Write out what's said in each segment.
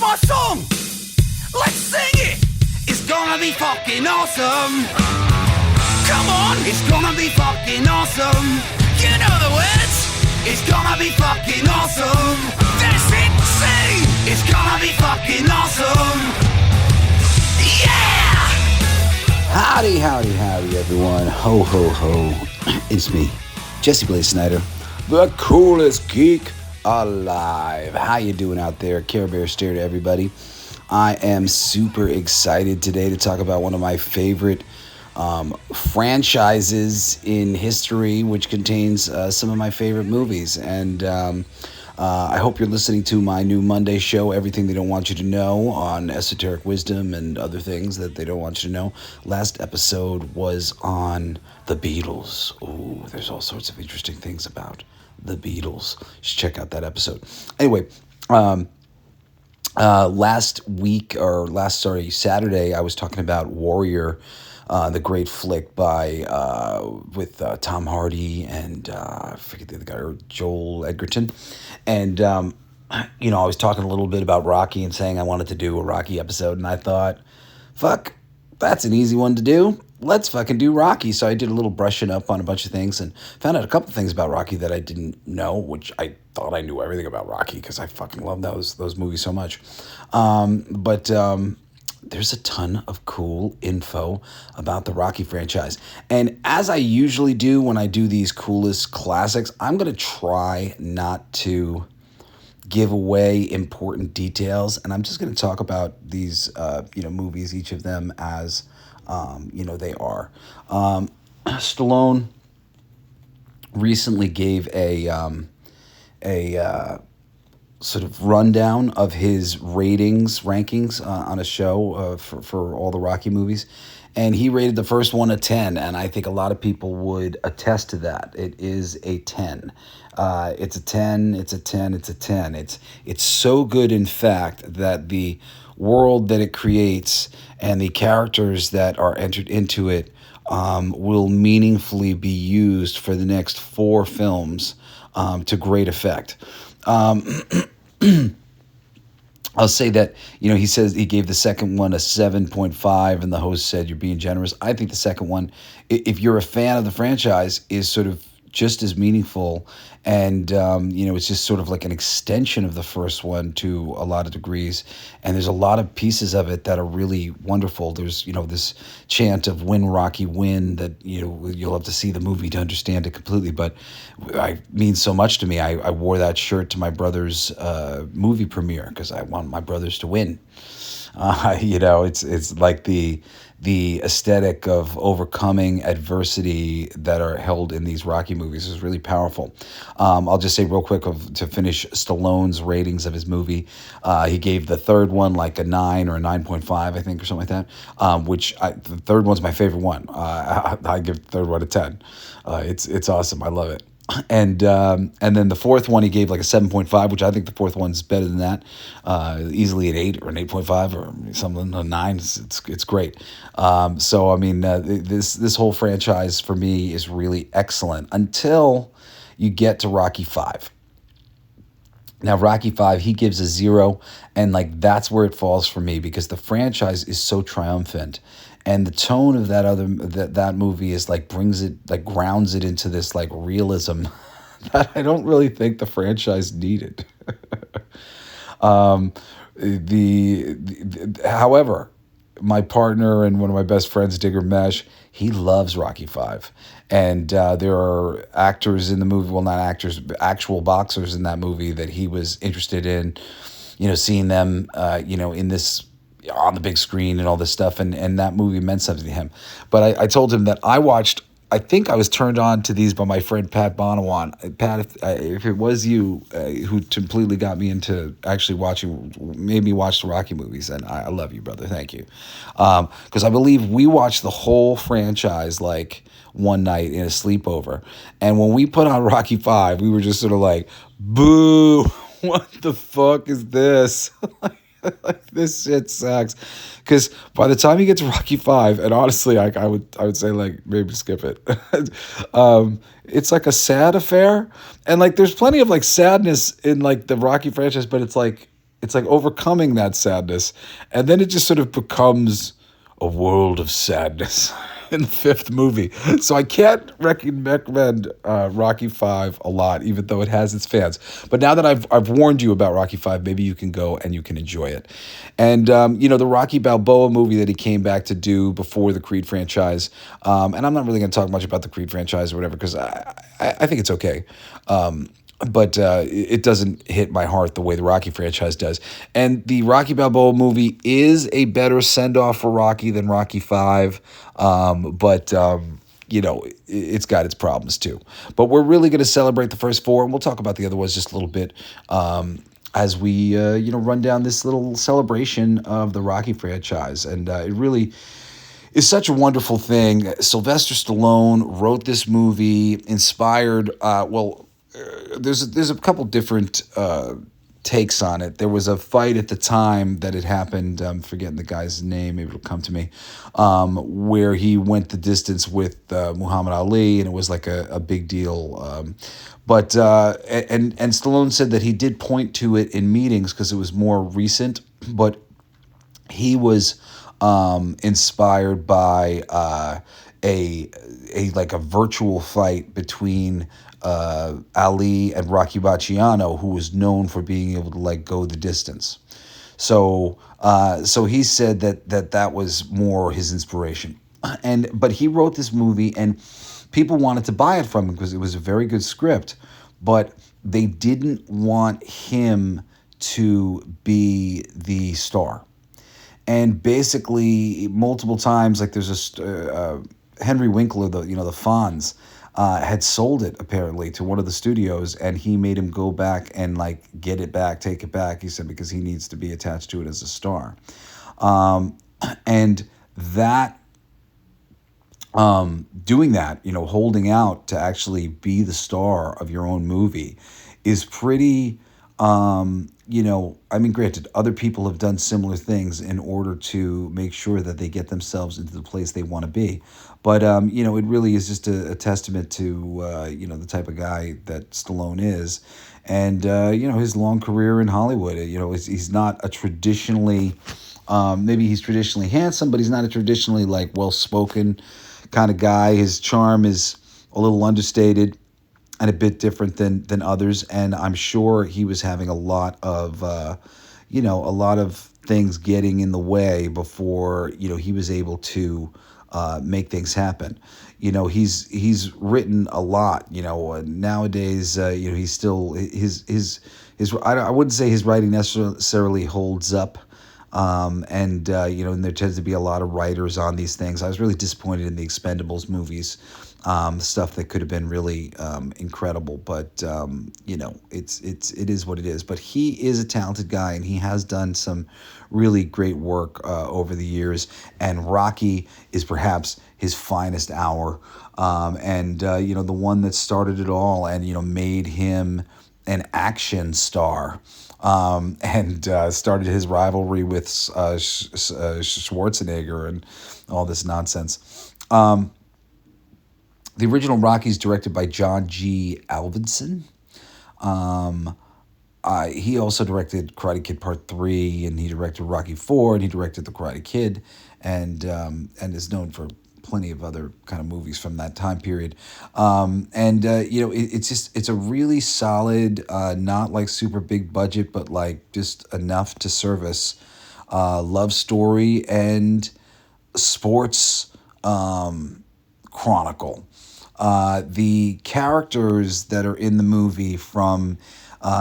my song. Let's sing it. It's gonna be fucking awesome. Come on, it's gonna be fucking awesome. You know the words. It's gonna be fucking awesome. That's it, sing. It's gonna be fucking awesome. Yeah! Howdy, howdy, howdy, everyone. Ho, ho, ho. It's me, Jesse Blaze Snider, the coolest geek alive. How you doing out there? Care Bear stare to everybody. I am super excited today to talk about one of my favorite franchises in history, which contains some of my favorite movies. And I hope you're listening to my new Monday show, Everything They Don't Want You to Know, on esoteric wisdom and other things that they don't want you to know. Last episode was on the Beatles. Oh, there's all sorts of interesting things about the Beatles. You should check out that episode. Anyway, Saturday, I was talking about Warrior, the great flick with Tom Hardy and I forget the other guy, Joel Edgerton. And, I was talking a little bit about Rocky and saying I wanted to do a Rocky episode. And I thought, fuck, that's an easy one to do. Let's fucking do Rocky. So I did a little brushing up on a bunch of things and found out a couple things about Rocky that I didn't know, which I thought I knew everything about Rocky because I fucking love those movies so much. But there's a ton of cool info about the Rocky franchise. And as I usually do when I do these coolest classics, I'm going to try not to give away important details. And I'm just going to talk about these, movies, each of them as, they are. Stallone recently gave a sort of rundown of his rankings on a show for all the Rocky movies. And he rated the first one a 10, and I think a lot of people would attest to that. It is a 10. It's a 10, it's a 10, it's a 10. It's so good, in fact, that the world that it creates and the characters that are entered into it will meaningfully be used for the next 4 films to great effect. I'll say that, he says he gave the second one a 7.5 and the host said you're being generous. I think the second one, if you're a fan of the franchise, is sort of just as meaningful. And, it's just sort of like an extension of the first one to a lot of degrees. And there's a lot of pieces of it that are really wonderful. There's, this chant of win, Rocky, win that, you'll have to see the movie to understand it completely. But it means so much to me. I wore that shirt to my brother's movie premiere because I want my brothers to win. It's like the aesthetic of overcoming adversity that are held in these Rocky movies is really powerful. I'll just say real quick to finish Stallone's ratings of his movie. He gave the third one like a 9 or a 9.5, I think, or something like that, the third one's my favorite one. I give the third one a 10. It's awesome. I love it. And then the fourth one he gave like a 7.5, which I think the fourth one's better than that. Easily an 8 or an 8.5 or something, a 9. It's great. This whole franchise for me is really excellent until you get to Rocky 5. Now, Rocky 5, he gives a 0, and that's where it falls for me because the franchise is so triumphant. And the tone of that movie is grounds it into this realism that I don't really think the franchise needed. However, my partner and one of my best friends, Digger Mesh, he loves Rocky 5. And there are actors in the movie, well, not actors, but actual boxers in that movie that he was interested in, seeing them, in this, on the big screen and all this stuff. And that movie meant something to him. But I told him that I think I was turned on to these by my friend Pat Bonawan. Pat, if it was you who completely got me into actually made me watch the Rocky movies, and I love you, brother. Thank you. Because I believe we watched the whole franchise one night in a sleepover. And when we put on Rocky 5, we were just sort of like, boo, what the fuck is this? This shit sucks. Because by the time you get to Rocky 5, and honestly, I would say maybe skip it. It's like a sad affair, and there's plenty of sadness in the Rocky franchise, but it's It's like overcoming that sadness, and then it just sort of becomes a world of sadness in the fifth movie. So I can't recommend Rocky Five a lot, even though it has its fans. But now that I've warned you about Rocky Five, maybe you can go and you can enjoy it. And the Rocky Balboa movie that he came back to do before the Creed franchise. And I'm not really going to talk much about the Creed franchise or whatever because I think it's okay. But it doesn't hit my heart the way the Rocky franchise does. And the Rocky Balboa movie is a better send-off for Rocky than Rocky 5. It's got its problems too. But we're really going to celebrate the first four, and we'll talk about the other ones just a little bit as we run down this little celebration of the Rocky franchise. And it really is such a wonderful thing. Sylvester Stallone wrote this movie, inspired. There's a couple different takes on it. There was a fight at the time that had happened. I'm forgetting the guy's name. Maybe it'll come to me. Where he went the distance with Muhammad Ali, and it was like a big deal. And Stallone said that he did point to it in meetings because it was more recent, but he was inspired by a virtual fight between Ali and Rocky Marciano, who was known for being able to go the distance. So he said that was more his inspiration, but he wrote this movie and people wanted to buy it from him because it was a very good script, but they didn't want him to be the star. And basically, multiple times, there's Henry Winkler, the Fonz, had sold it apparently to one of the studios, and he made him go back and get it back, take it back. He said because he needs to be attached to it as a star, and that doing that, holding out to actually be the star of your own movie, is pretty. Granted, other people have done similar things in order to make sure that they get themselves into the place they want to be. But, it really is just a testament to, the type of guy that Stallone is. And, his long career in Hollywood. He's not a traditionally, maybe he's traditionally handsome, but he's not a traditionally, well-spoken kind of guy. His charm is a little understated and a bit different than others, and I'm sure he was having a lot of things getting in the way before he was able to make things happen. He's written a lot. Nowadays, he's still his I wouldn't say his writing necessarily holds up. And there tends to be a lot of writers on these things. I was really disappointed in the Expendables movies, stuff that could have been really incredible, but it is what it is. But he is a talented guy, and he has done some really great work over the years. And Rocky is perhaps his finest hour, the one that started it all, and made him an action star. And started his rivalry with Schwarzenegger and all this nonsense. The original Rocky is directed by John G. Avildsen. He also directed Karate Kid Part 3, and he directed Rocky 4, and he directed The Karate Kid, and is known for plenty of other kind of movies from that time period. It's a really solid, not super big budget, but just enough to service love story and sports chronicle. The characters that are in the movie, from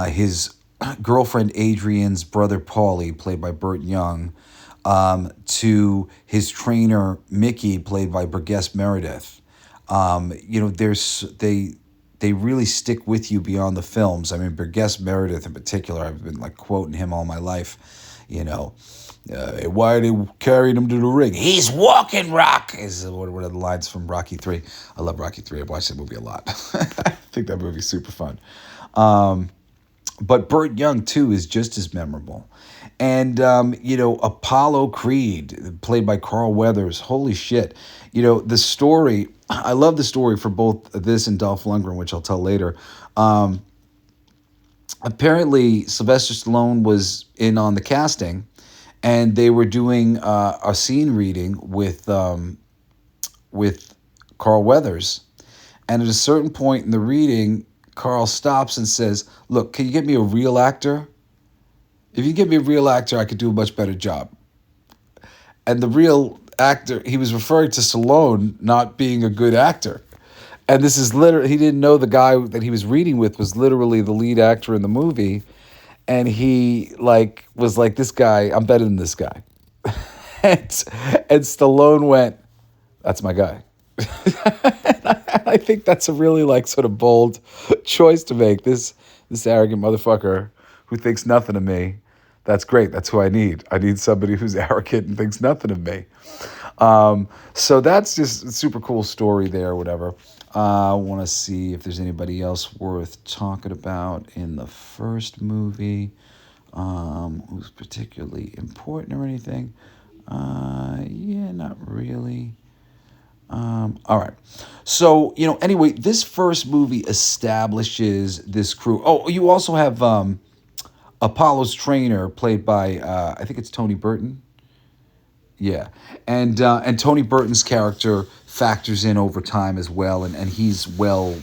his girlfriend Adrian's brother Paulie, played by Burt Young, to his trainer Mickey, played by Burgess Meredith. They really stick with you beyond the films. I mean, Burgess Meredith in particular, I've been quoting him all my life. Why are they carrying him to the ring? He's walking, Rock, is one of the lines from Rocky 3. I love Rocky 3. I've watched that movie a lot. I think that movie's super fun. But Burt Young, too, is just as memorable. And, Apollo Creed, played by Carl Weathers. Holy shit. The story, I love the story for both this and Dolph Lundgren, which I'll tell later. apparently Sylvester Stallone was in on the casting, and they were doing a scene reading with Carl Weathers. And at a certain point in the reading, Carl stops and says, "Look, can you get me a real actor? If you get me a real actor, I could do a much better job." And the real actor, he was referring to Stallone not being a good actor. And this is literally, he didn't know the guy that he was reading with was literally the lead actor in the movie. And he like was like, "This guy, I'm better than this guy." and, and Stallone went, "That's my guy." I think that's a really like sort of bold choice to make. This arrogant motherfucker who thinks nothing of me. That's great. That's who I need. I need somebody who's arrogant and thinks nothing of me. So that's just a super cool story there, or whatever. I want to see if there's anybody else worth talking about in the first movie, who's particularly important or anything. Yeah, not really. All right. So, anyway, this first movie establishes this crew. Oh, you also have Apollo's trainer, played by, I think it's Tony Burton. Yeah, and Tony Burton's character factors in over time as well, and he's well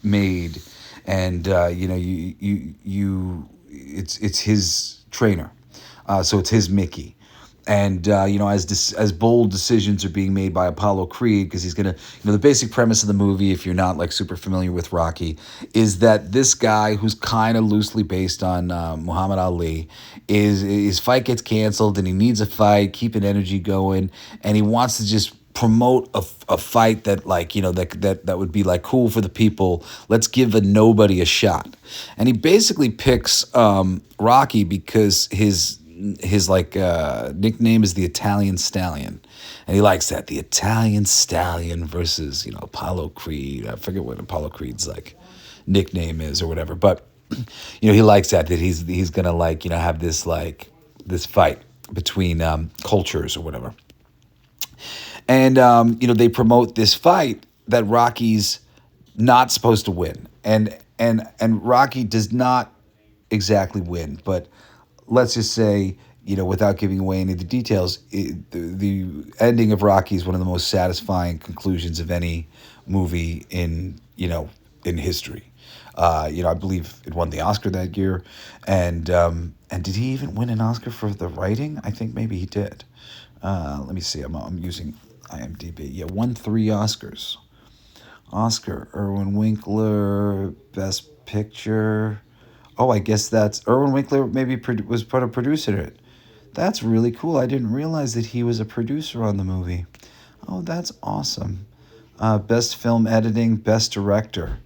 made, and it's his trainer, so it's his Mickey. And as bold decisions are being made by Apollo Creed, because he's gonna, the basic premise of the movie, if you're not like super familiar with Rocky, is that this guy who's kind of loosely based on Muhammad Ali, is his fight gets canceled and he needs a fight, keep an energy going, and he wants to just promote a fight that that would be like cool for the people. Let's give a nobody a shot. And he basically picks Rocky because his nickname is the Italian Stallion, and he likes that, the Italian Stallion versus Apollo Creed. I forget what Apollo Creed's like nickname is or whatever, but he likes that he's gonna have this fight between cultures or whatever. And they promote this fight that Rocky's not supposed to win, and Rocky does not exactly win, but let's just say, without giving away any of the details, the ending of Rocky is one of the most satisfying conclusions of any movie in history. I believe it won the Oscar that year, and did he even win an Oscar for the writing? I think maybe he did. Let me see. I'm using IMDb. Yeah, won 3 Oscars. Oscar, Irwin Winkler, Best Picture. Oh, I guess that's Irwin Winkler. Maybe was part of producer in it. That's really cool. I didn't realize that he was a producer on the movie. Oh, that's awesome. Best film editing, best director,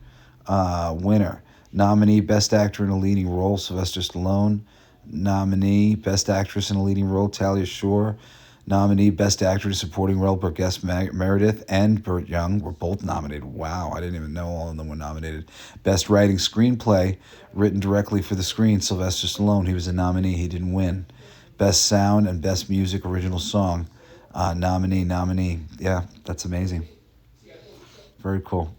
winner. Nominee, best actor in a leading role, Sylvester Stallone. Nominee, best actress in a leading role, Talia Shore. Nominee, best actor in a supporting role, Burgess Meredith and Burt Young were both nominated. Wow, I didn't even know all of them were nominated. Best writing screenplay, written directly for the screen, Sylvester Stallone. He was a nominee. He didn't win. Best sound and best music original song, nominee. Yeah, that's amazing. Very cool.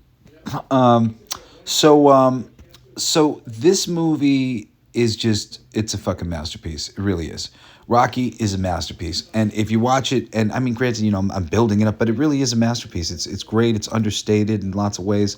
So this movie is it's a fucking masterpiece. It really is. Rocky is a masterpiece. And if you watch it, and I mean, granted, I'm building it up, but it really is a masterpiece. It's great. It's understated in lots of ways,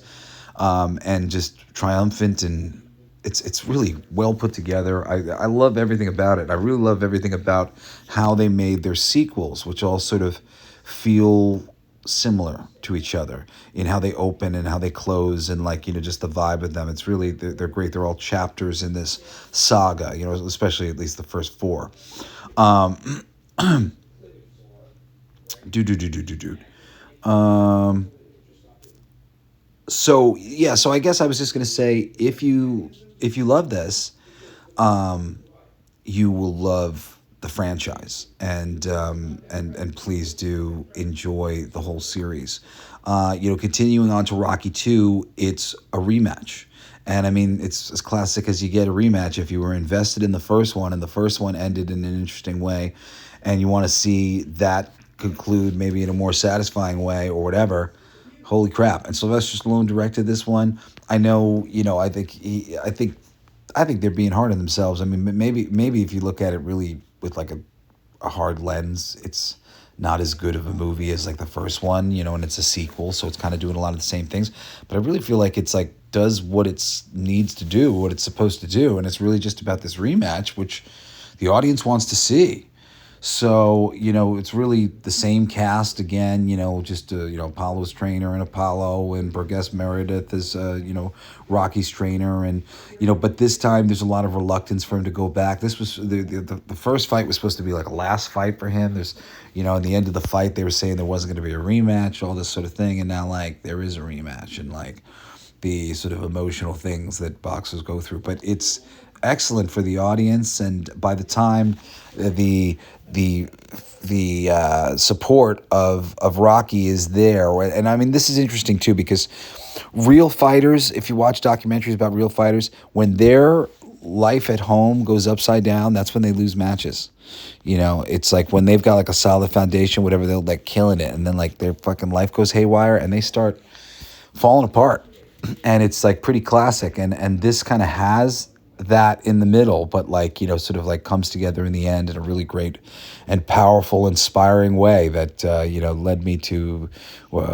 and just triumphant, and it's really well put together. I love everything about it. I really love everything about how they made their sequels, which all sort of feel similar to each other in how they open and how they close, and just the vibe of them. It's really, they're great. They're all chapters in this saga, especially at least the first 4. So yeah, so I guess I was just gonna say, if you love this, you will love the franchise, and please do enjoy the whole series. Continuing on to Rocky 2, it's a rematch. And I mean, it's as classic as you get a rematch. If you were invested in the first one, and the first one ended in an interesting way, and you want to see that conclude maybe in a more satisfying way or whatever, holy crap. And Sylvester Stallone directed this one. I know, I think I think they're being hard on themselves. I mean, maybe if you look at it really with like a hard lens, it's not as good of a movie as like the first one, and it's a sequel, so it's kind of doing a lot of the same things. But I really feel like it's like does what it needs to do, what it's supposed to do, and it's really just about this rematch, which the audience wants to see. So, it's really the same cast again, just, Apollo's trainer and Apollo, and Burgess Meredith is, Rocky's trainer. And, but this time there's a lot of reluctance for him to go back. This was, the first fight was supposed to be like a last fight for him. There's, in the end of the fight, they were saying there wasn't going to be a rematch, all this sort of thing. And now, like, there is a rematch, and, like, the sort of emotional things that boxers go through. But it's excellent for the audience, and by the time the support of Rocky is there, and I mean this is interesting too, because real fighters, if you watch documentaries about real fighters, when their life at home goes upside down, that's when they lose matches. It's like when they've got like a solid foundation, whatever, they're like killing it, and then like their fucking life goes haywire and they start falling apart. And it's like pretty classic, and this kind of has that in the middle, but like, sort of like comes together in the end in a really great and powerful, inspiring way that, led me to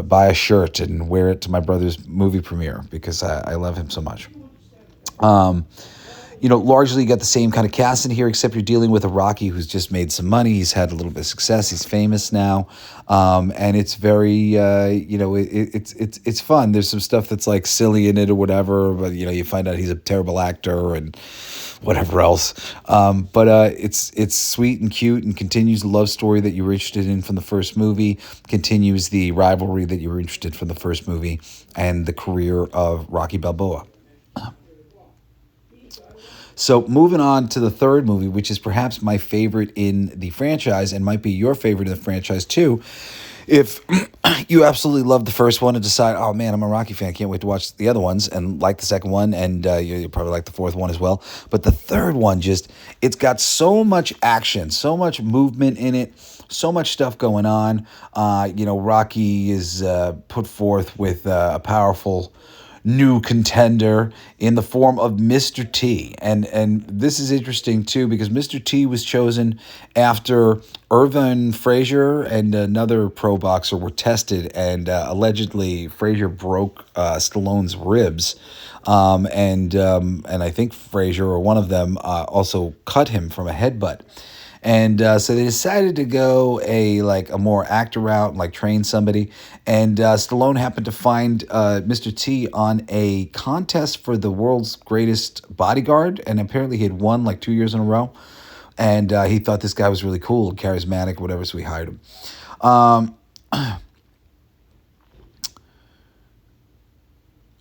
buy a shirt and wear it to my brother's movie premiere because I love him so much. Largely you got the same kind of cast in here, except you're dealing with a Rocky who's just made some money. He's had a little bit of success. He's famous now. And it's very, it's fun. There's some stuff that's like silly in it or whatever, but, you find out he's a terrible actor and whatever else. But it's sweet and cute and continues the love story that you were interested in from the first movie, continues the rivalry that you were interested in from the first movie, and the career of Rocky Balboa. So moving on to the third movie, which is perhaps my favorite in the franchise and might be your favorite in the franchise too. If you absolutely love the first one and decide, oh man, I'm a Rocky fan, I can't wait to watch the other ones, and like the second one, and you probably like the fourth one as well. But the third one it's got so much action, so much movement in it, so much stuff going on. Rocky is put forth with a powerful new contender in the form of Mr. T. And this is interesting too, because Mr. T was chosen after Irvin Frazier and another pro boxer were tested, and allegedly Frazier broke Stallone's ribs. And I think Frazier, or one of them, also cut him from a headbutt. And so they decided to go a more actor route and like train somebody. And Stallone happened to find Mr. T on a contest for the world's greatest bodyguard. And apparently he had won like 2 years in a row. And he thought this guy was really cool, charismatic, whatever, so he hired him.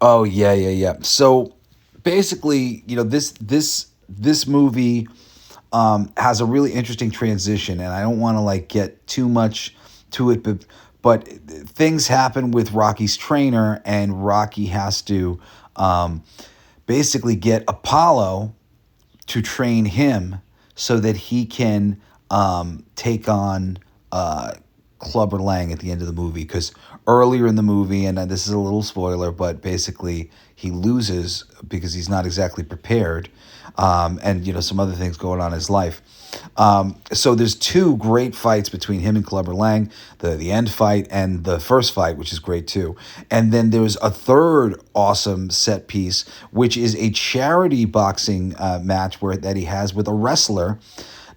Oh, yeah. So basically, this movie has a really interesting transition, and I don't want to like get too much to it, but things happen with Rocky's trainer, and Rocky has to basically get Apollo to train him so that he can take on Clubber Lang at the end of the movie. Because earlier in the movie, and this is a little spoiler, but basically he loses because he's not exactly prepared. And some other things going on in his life. So there's two great fights between him and Clubber Lang, the end fight and the first fight, which is great too. And then there's a third awesome set piece, which is a charity boxing match that he has with a wrestler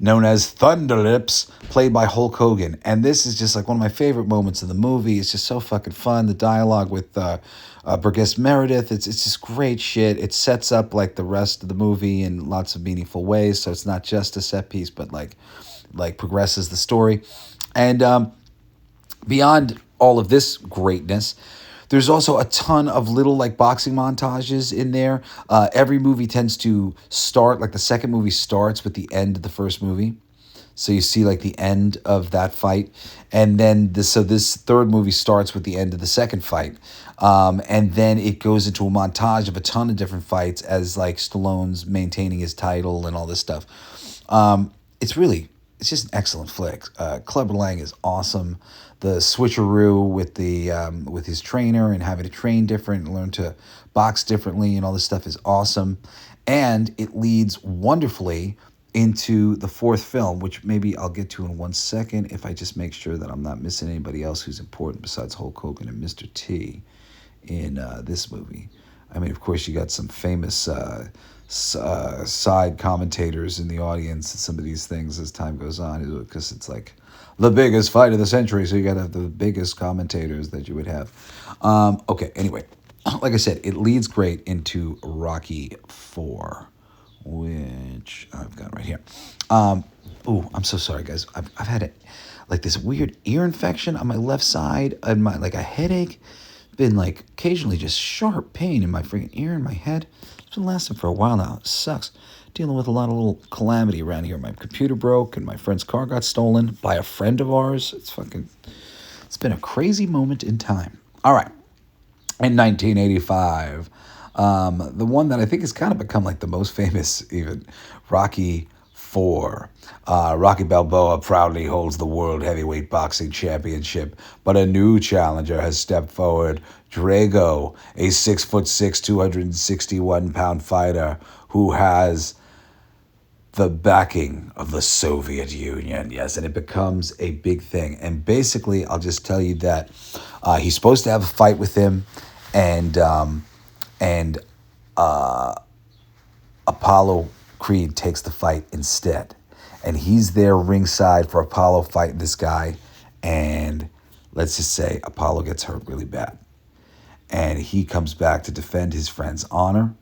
known as Thunder Lips, played by Hulk Hogan. And this is just like one of my favorite moments of the movie. It's just so fucking fun. The dialogue with Burgess Meredith, it's just great shit. It sets up like the rest of the movie in lots of meaningful ways. So it's not just a set piece, but like progresses the story. And beyond all of this greatness, there's also a ton of little like boxing montages in there. Every movie tends to start, like the second movie starts with the end of the first movie. So you see like the end of that fight. And then this third movie starts with the end of the second fight. And then it goes into a montage of a ton of different fights as like Stallone's maintaining his title and all this stuff. It's just an excellent flick. Clubber Lang is awesome. The switcheroo with his trainer and having to train different and learn to box differently and all this stuff is awesome. And it leads wonderfully into the fourth film, which maybe I'll get to in 1 second if I just make sure that I'm not missing anybody else who's important besides Hulk Hogan and Mr. T in this movie. I mean, of course, you got some famous side commentators in the audience and some of these things as time goes on, because it's like the biggest fight of the century, so you got to have the biggest commentators that you would have. Okay, anyway, like I said, it leads great into Rocky 4, which I've got right here. Oh, I'm so sorry, guys. I've had like this weird ear infection on my left side, and like a headache. Been like occasionally just sharp pain in my freaking ear and my head. It's been lasting for a while now. It sucks. Dealing with a lot of little calamity around here. My computer broke and my friend's car got stolen by a friend of ours. It's been a crazy moment in time. All right. In 1985, the one that I think has kind of become like the most famous, even, Rocky 4. Rocky Balboa proudly holds the World Heavyweight Boxing Championship, but a new challenger has stepped forward. Drago, a 6'6", 261-pound fighter who has the backing of the Soviet Union. Yes, and it becomes a big thing. And basically, I'll just tell you that he's supposed to have a fight with him, and Apollo Creed takes the fight instead. And he's there ringside for Apollo fighting this guy. And let's just say Apollo gets hurt really bad. And he comes back to defend his friend's honor.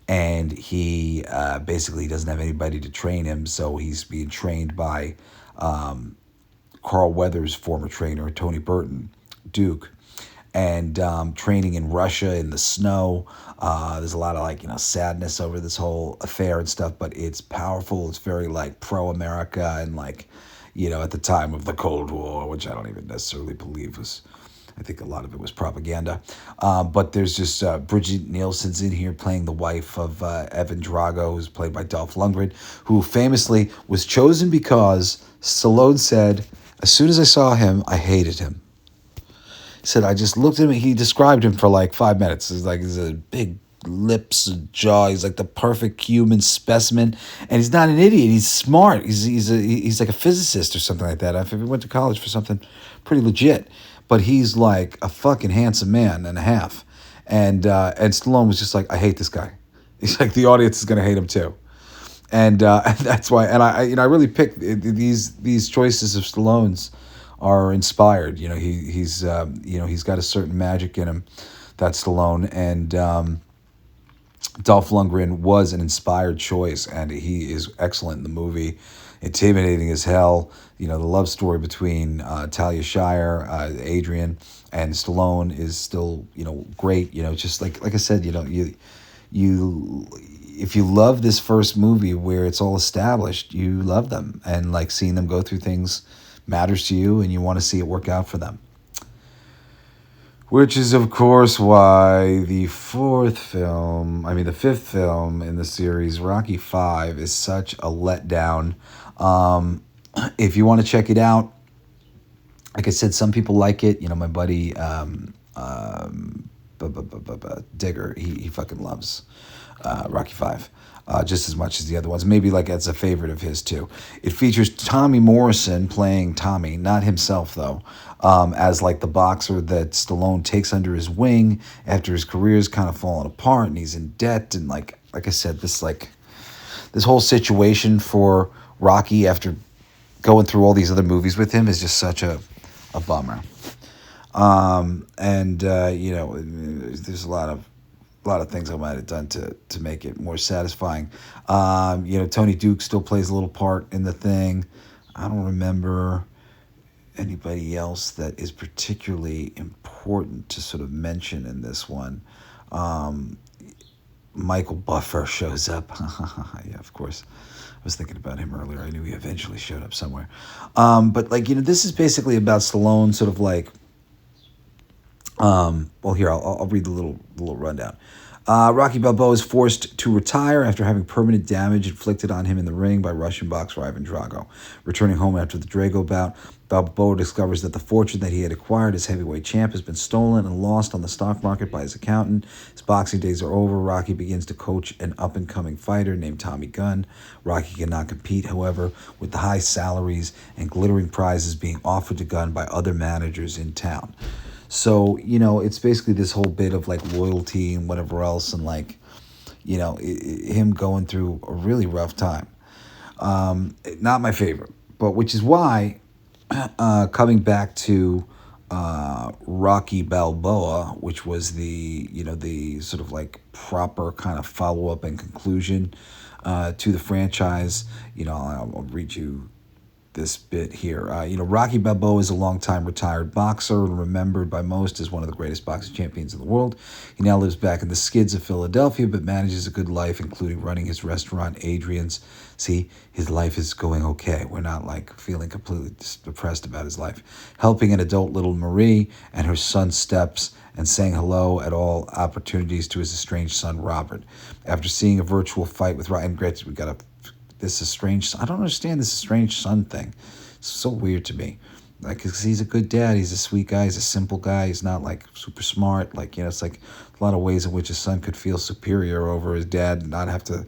And he basically doesn't have anybody to train him. So he's being trained by Carl Weathers' former trainer, Tony Burton, Duke. And training in Russia in the snow. There's a lot of sadness over this whole affair and stuff, but it's powerful. It's very pro-America and at the time of the Cold War, which I don't even necessarily believe was. I think a lot of it was propaganda. But there's just Bridget Nielsen's in here playing the wife of Evan Drago, who's played by Dolph Lundgren, who famously was chosen because Stallone said, as soon as I saw him, I hated him. He said, I just looked at him. He described him for like 5 minutes. He's a big lips and jaw. He's like the perfect human specimen. And he's not an idiot. He's smart. He's like a physicist or something like that. I think he went to college for something pretty legit. But he's like a fucking handsome man and a half. And Stallone was just like, I hate this guy. He's like, the audience is going to hate him too. And that's why. And I really picked these choices of Stallone's are inspired. He's got a certain magic in him, that's Stallone, and Dolph Lundgren was an inspired choice, and he is excellent in the movie, intimidating as hell. The love story between Talia Shire, Adrian, and Stallone is still great. Just like I said, you if you love this first movie where it's all established, you love them, and seeing them go through things matters to you, and you want to see it work out for them. Which is, of course, why the fifth film in the series, Rocky 5, is such a letdown. If you want to check it out, like I said, some people like it. My buddy Digger, he fucking loves Rocky 5. Just as much as the other ones. Maybe as a favorite of his too. It features Tommy Morrison playing Tommy, not himself though, as the boxer that Stallone takes under his wing after his career's kind of fallen apart and he's in debt, and like I said, this whole situation for Rocky after going through all these other movies with him is just such a bummer. There's a lot of things I might have done to make it more satisfying. Tony Duke still plays a little part in the thing. I don't remember anybody else that is particularly important to sort of mention in this one. Michael Buffer shows up. Yeah, of course. I was thinking about him earlier. I knew he eventually showed up somewhere. But this is basically about Stallone sort of here, I'll read the little rundown. Rocky Balboa is forced to retire after having permanent damage inflicted on him in the ring by Russian boxer Ivan Drago. Returning home after the Drago bout, Balboa discovers that the fortune that he had acquired as heavyweight champ has been stolen and lost on the stock market by his accountant. His boxing days are over. Rocky begins to coach an up-and-coming fighter named Tommy Gunn. Rocky cannot compete, however, with the high salaries and glittering prizes being offered to Gunn by other managers in town. So, it's basically this whole bit of like loyalty and whatever else, and like, him going through a really rough time. Not my favorite, but which is why, coming back to Rocky Balboa, which was the sort of like proper kind of follow up and conclusion to the franchise. I'll read you this bit here. Rocky Balboa is a longtime retired boxer and remembered by most as one of the greatest boxing champions in the world. He now lives back in the skids of Philadelphia, but manages a good life, including running his restaurant, Adrian's. See, his life is going okay. We're not like feeling completely depressed about his life. Helping an adult little Marie and her son Steps, and saying hello at all opportunities to his estranged son Robert. After seeing a virtual fight with Ryan, granted, we got a I don't understand this estranged son thing. It's so weird to me. Like, 'cause he's a good dad. He's a sweet guy. He's a simple guy. He's not like super smart. Like, it's like a lot of ways in which his son could feel superior over his dad and not have to,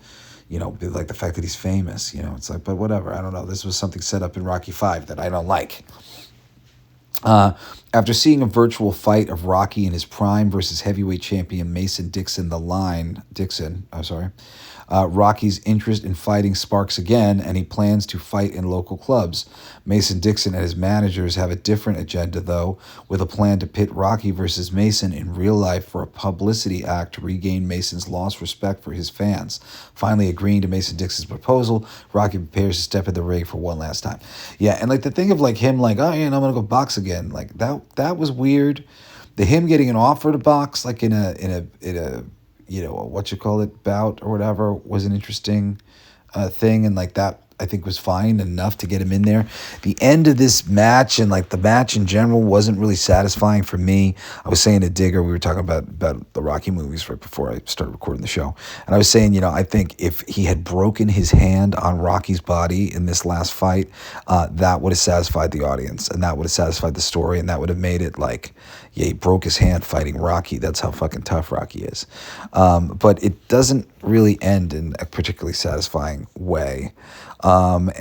be like the fact that he's famous. It's like, but whatever. I don't know. This was something set up in Rocky V that I don't like. After seeing a virtual fight of Rocky in his prime versus heavyweight champion Mason Dixon, Rocky's interest in fighting sparks again, and he plans to fight in local clubs. Mason Dixon and his managers have a different agenda, though, with a plan to pit Rocky versus Mason in real life for a publicity act to regain Mason's lost respect for his fans. Finally agreeing to Mason Dixon's proposal, Rocky prepares to step in the ring for one last time. Yeah, and like the thing of like him like, oh yeah, I'm gonna go box again. Like that was weird. Him getting an offer to box like in a bout or whatever was an interesting thing, and like that I think was fine enough to get him in there. The end of this match and like the match in general wasn't really satisfying for me. I was saying to Digger, we were talking about the Rocky movies right before I started recording the show, and I was saying, I think if he had broken his hand on Rocky's body in this last fight, that would have satisfied the audience, and that would have satisfied the story, and that would have made it like, yeah, he broke his hand fighting Rocky. That's how fucking tough Rocky is. But it doesn't really end in a particularly satisfying way. But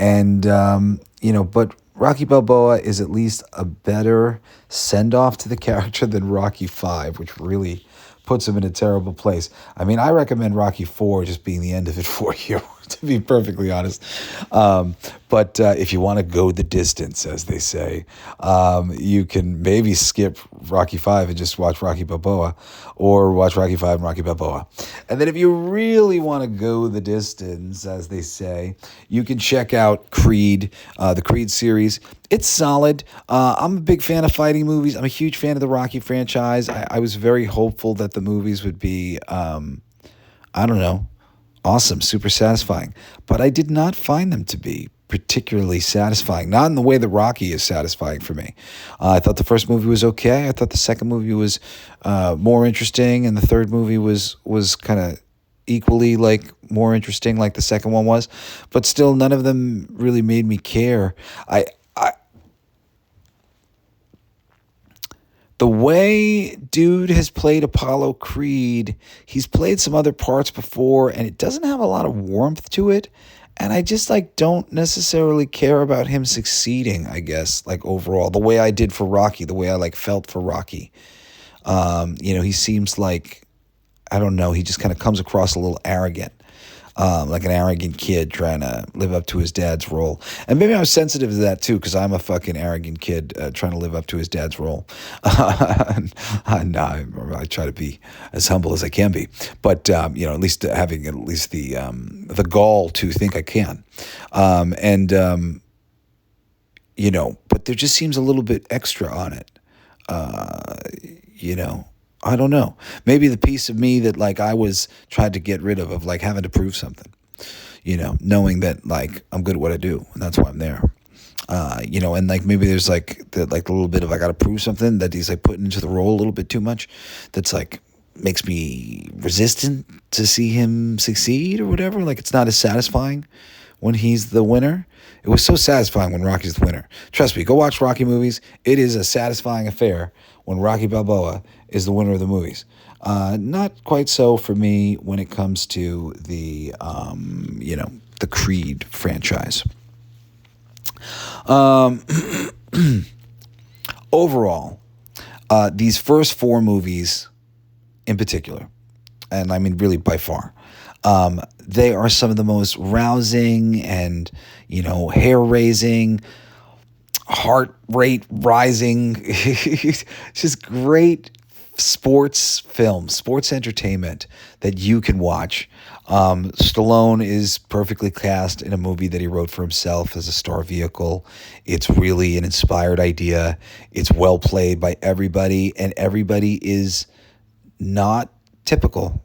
Rocky Balboa is at least a better send-off to the character than Rocky V, which really puts him in a terrible place. I mean, I recommend Rocky IV just being the end of it for you, to be perfectly honest. But if you want to go the distance, as they say, you can maybe skip Rocky V and just watch Rocky Balboa, or watch Rocky V and Rocky Balboa. And then if you really want to go the distance, as they say, you can check out Creed, the Creed series. It's solid. I'm a big fan of fighting movies. I'm a huge fan of the Rocky franchise. I was very hopeful that the movies would be, awesome, super satisfying. But I did not find them to be particularly satisfying. Not in the way that Rocky is satisfying for me. I thought the first movie was okay. I thought the second movie was more interesting, and the third movie was kind of equally like more interesting like the second one was. But still, none of them really made me care. The way dude has played Apollo Creed, he's played some other parts before, and it doesn't have a lot of warmth to it. And I just don't necessarily care about him succeeding, I guess, like overall, the way I did for Rocky, the way I felt for Rocky. He seems like, I don't know, he just kind of comes across a little arrogant. Like an arrogant kid trying to live up to his dad's role. And maybe I was sensitive to that too, because I'm a fucking arrogant kid trying to live up to his dad's role. I try to be as humble as I can be, but at least having the gall to think I can. But there just seems a little bit extra on it. I don't know. Maybe the piece of me that I was trying to get rid of having to prove something, knowing that I'm good at what I do and that's why I'm there. And maybe there's the little bit of I got to prove something that he's putting into the role a little bit too much. That's makes me resistant to see him succeed or whatever. Like, it's not as satisfying when he's the winner. It was so satisfying when Rocky's the winner. Trust me, go watch Rocky movies. It is a satisfying affair when Rocky Balboa is the winner of the movies. Not quite so for me when it comes to the, the Creed franchise. Overall, these first four movies in particular, and I mean really by far, they are some of the most rousing and, hair-raising, heart rate rising, just great sports films, sports entertainment that you can watch. Stallone is perfectly cast in a movie that he wrote for himself as a star vehicle. It's really an inspired idea. It's well played by everybody, and everybody is not typical.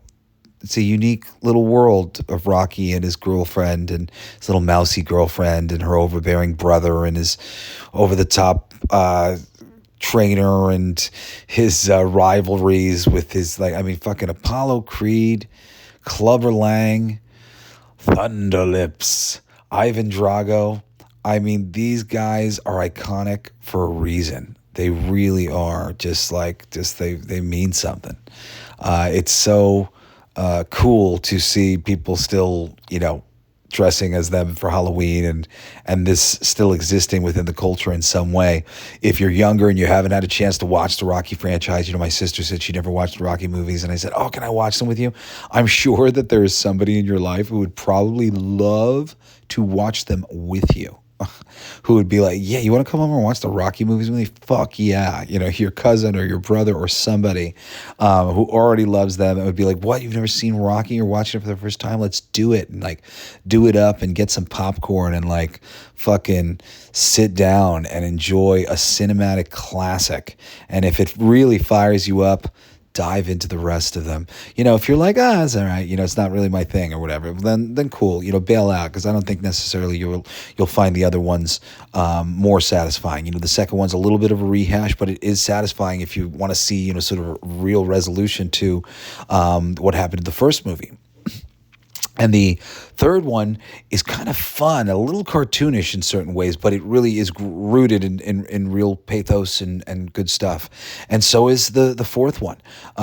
It's a unique little world of Rocky and his girlfriend and his little mousy girlfriend and her overbearing brother and his over-the-top trainer and his rivalries with his, fucking Apollo Creed, Clubber Lang, Thunderlips, Ivan Drago. I mean, these guys are iconic for a reason. They really are. They mean something. It's so cool to see people still, dressing as them for Halloween and this still existing within the culture in some way. If you're younger and you haven't had a chance to watch the Rocky franchise, my sister said she never watched the Rocky movies, and I said, oh, can I watch them with you? I'm sure that there is somebody in your life who would probably love to watch them with you. Who would be like, yeah, you want to come over and watch the Rocky movies with me? Fuck yeah. Your cousin or your brother or somebody who already loves them and would be like, what, you've never seen Rocky? You're watching it for the first time? Let's do it. And do it up and get some popcorn and fucking sit down and enjoy a cinematic classic. And if it really fires you up, dive into the rest of them. If you're like, it's all right, it's not really my thing or whatever, then cool, bail out, because I don't think necessarily you'll find the other ones more satisfying. The second one's a little bit of a rehash, but it is satisfying if you want to see, sort of a real resolution to what happened in the first movie. And the third one is kind of fun, a little cartoonish in certain ways, but it really is rooted in real pathos and good stuff. And so is the fourth one.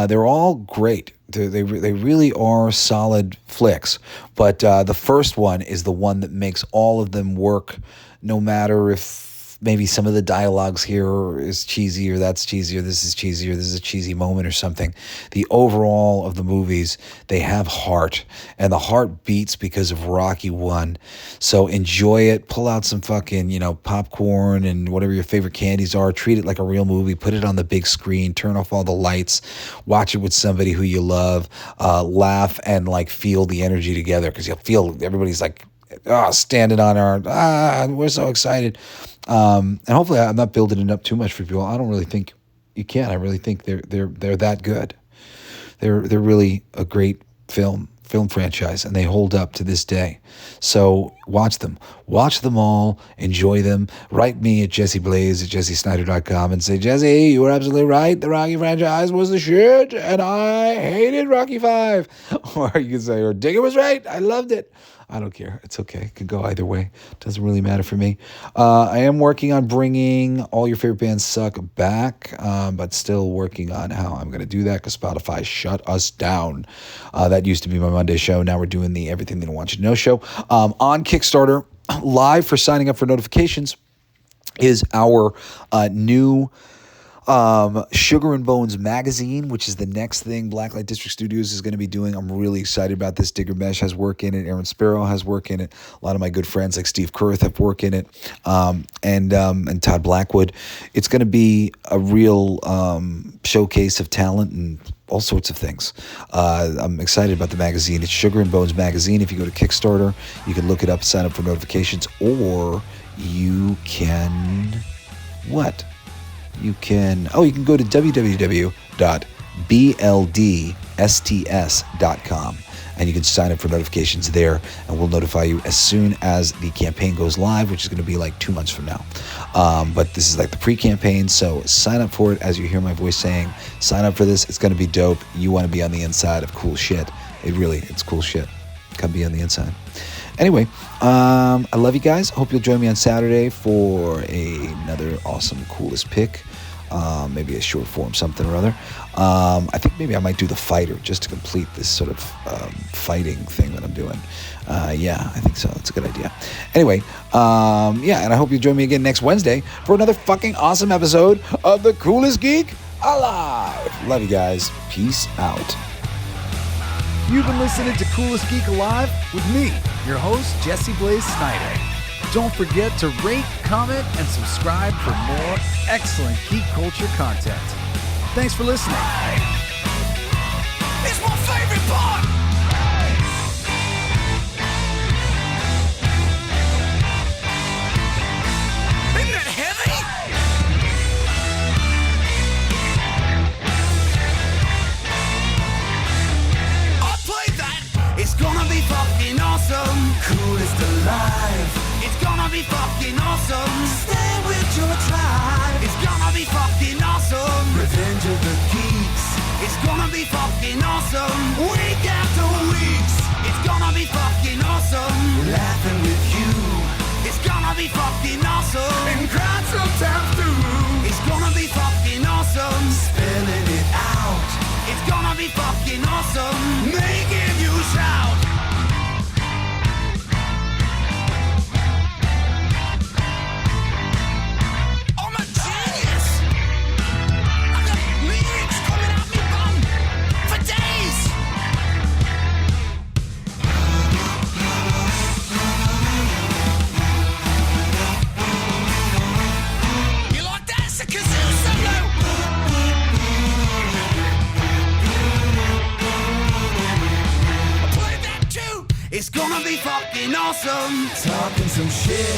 They're all great. They really are solid flicks. But the first one is the one that makes all of them work, no matter if maybe some of the dialogues here is cheesy or that's cheesy or this is cheesy or this is a cheesy moment or something. The overall of the movies, they have heart, and the heart beats because of Rocky 1. So enjoy it. Pull out some fucking, popcorn and whatever your favorite candies are. Treat it like a real movie. Put it on the big screen. Turn off all the lights. Watch it with somebody who you love. Laugh and feel the energy together, because you'll feel everybody's standing on our, we're so excited. And hopefully I'm not building it up too much for people. I don't really think you can. I really think they're that good. They're really a great film franchise, and they hold up to this day. So watch them all, enjoy them. Write me at jesseblaze@jessesnider.com and say, Jesse, you were absolutely right. The Rocky franchise was the shit, and I hated Rocky 5. Or you can say, or Digger was right. I loved it. I don't care. It's okay. It can go either way. Doesn't really matter for me. I am working on bringing All Your Favorite Bands Suck back, but still working on how I'm going to do that, because Spotify shut us down. That used to be my Monday show. Now we're doing the Everything They Don't Want You to Know show. On Kickstarter, live for signing up for notifications is our new Sugar and Bones magazine, which is the next thing Blacklight District Studios is going to be doing. I'm really excited about this. Digger Mesh has work in it. Aaron Sparrow has work in it. A lot of my good friends like Steve Kurth have work in it, and Todd Blackwood. It's going to be a real showcase of talent and all sorts of things. I'm excited about the magazine. It's Sugar and Bones magazine. If you go to Kickstarter, you can look it up, sign up for notifications, or you can you can go to www.bldsts.com, and you can sign up for notifications there, and we'll notify you as soon as the campaign goes live, which is going to be like 2 months from now. But this is like the pre-campaign, so sign up for it. As you hear my voice saying, sign up for this. It's going to be dope. You want to be on the inside of cool shit. It's cool shit. Come be on the inside. Anyway, I love you guys. Hope you'll join me on Saturday for another awesome Coolest pick. Maybe a short form something or other. I think maybe I might do the fighter just to complete this sort of fighting thing that I'm doing. Yeah, I think so. That's a good idea. Anyway, and I hope you join me again next Wednesday for another fucking awesome episode of the Coolest Geek Alive. Love you guys. Peace out. You've been listening to Coolest Geek Alive with me, your host, Jesse Blaze Snider. Don't forget to rate, comment, and subscribe for more excellent geek culture content. Thanks for listening. It's my favorite part. Isn't that heavy? I played that. It's gonna be fucking awesome. Coolest alive. It's gonna be fucking awesome. Stay with your tribe. It's gonna be fucking awesome. Revenge of the Geeks. It's gonna be fucking awesome. Week after weeks. It's gonna be fucking awesome. Laughing with you. It's gonna be fucking awesome. And crying sometimes too. It's gonna be fucking awesome. Spelling it out. It's gonna be fucking awesome. Making you shout. It's gonna be fucking awesome. Talking some shit.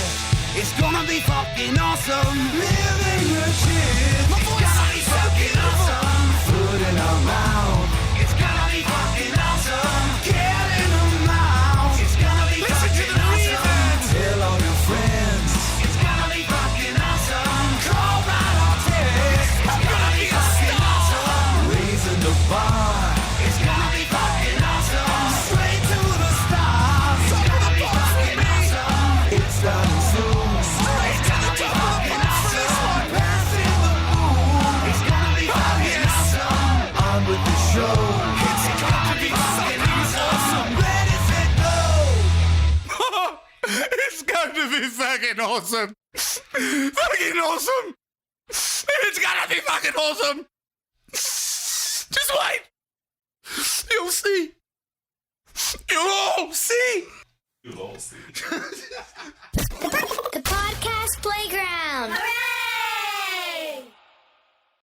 It's gonna be fucking awesome. Living the shit. My voice gonna be fucking awesome. Food in our mouth. It's gonna be fucking awesome. Get in our mouth. It's gonna be fucking awesome. Tell all your friends. It's gonna be fucking awesome. Call right on text. It's gonna be fucking awesome. Raising the bar. It's gonna be fucking awesome. Straight to the stars. It's gonna be fucking awesome. It's starting soon. Straight to the top. Awesome. Passing the moon. It's gonna be fucking awesome. On with the show. It's gonna be fucking awesome. Ready, set, go. It's going to be fucking awesome. Fucking awesome. It's gonna be fucking awesome. Just wait. You'll see. You'll all see. The podcast playground. Hooray!